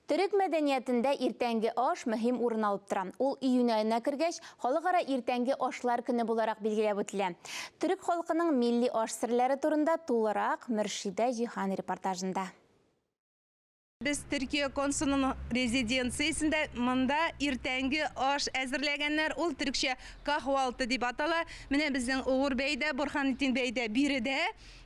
Түрік мәдәниятендә иртәнге аш мөһим урын алып тора. Ул июнь аена кергәч, халыкара иртәнге ашлар көне буларак билгеләп үтелә. Түрік халкының милли аш серләре турында тулырак Мөршидә Җиһан репортажында. Biz Türkiye konsulunun резиденциясендә монда иртәнге аш әзерләгәннәр. Ул төркчә kahvaltı дип атала. Менә безнең Угыр бәйдә, Борһанетдин бәйдә биредә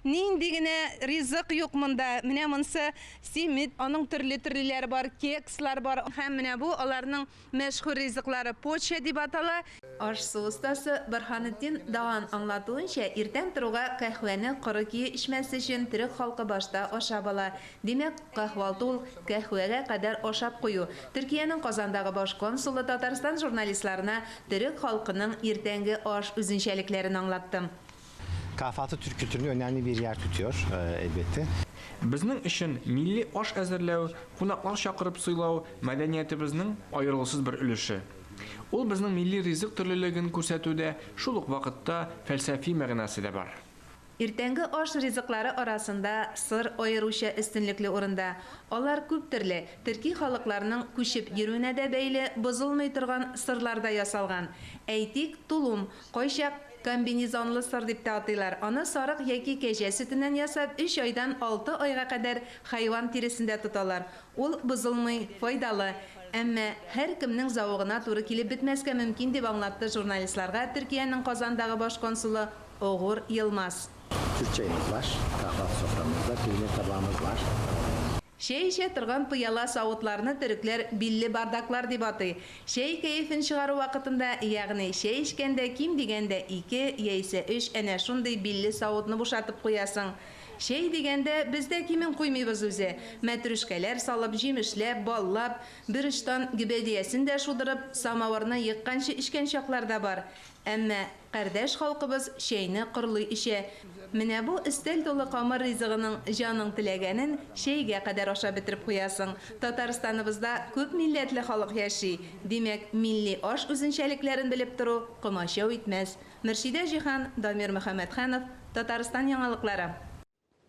нинди генә ризык юк монда. Менә монсы симит, аның төрле-төрлеләре бар, кекслар бар. Һәм менә бу аларның мәшһүр ризыклары поча дип атала. Аш ustaсы Борһанетдин даган аңлатуынча, иртән торуга кахвәне коры кие эчмәс өчен төрек халкы башта ашап ала. Димәк, kahvaltı кахвәгә кадәр ашап кую. Төркиянең Казандагы баш консулы Татарстан журналистларына төрек халкының иртәнге аш үзенчәлекләрен аңлатты. Kahvaltı Türk kültüründe önemli bir yer tutuyor elbette. Безнең өчен милли аш әзерләү, кунаклар чакырып сыйлау мәдәниятебезнең аерылгысыз бер өлеше. Ул безнең милли ризык төрлелеген күрсәтүдә, шул ук вакытта фәлсәфи мәгънәсе дә бар. Иртәнге аш ризыклары арасында сыр аеруча өстенлекле урында. Алар күп төрле, төрки халыкларының күчеп йөрүенә дә бәйле бозылмый торган сырларда ясалган. Әйтик, тулум, кайчак комбинезонлы сыр дип тә атыйлар. Аны сарык яки кәҗә сөтеннән ясап, 3 айдан 6 айга кадәр хайван тиресендә тоталар. Ул бозылмый, файдалы. Әмма һәр кемнең зауыгына туры килеп бетмәскә мөмкин дип аңлатты журналистларга Төркиянең Казандагы баш консулы Угыр Йылмаз. Türk çayımız var, kahvaltı soframızda, peynir tabağımız var. Шәй эчә торган пыяла савытларны төрекләр билле бардаклар дип атый. Шәй кәефен чыгару вакытында, ягъни шәй эчкәндә ким дигәндә 2 яисә 3 әнә шундый билле савытны бушатып куясың. Шәй дигәндә бездә кимен куймыйбыз үзе. Мәтрүшкәләр салып, җимешләп, баллап, бер ыштан гибәдиясен дә шудырып, самавырны йыкканчы эчкән чаклар да бар. Әмма кардәш халкыбыз шәйне кырлый ичә. Менә бу өстәл тулы камыр ризыгының җаның теләгәнен шәйгә кадәр ашап бетереп куясың. Татарстаныбызда күп милләтле халык яши. Димәк, милли аш үзенчәлекләрен белеп тору комачау итмәс. Мөршидә Җиһан, Дамир Мөхәммәтханов, Татарстан яңалыклары.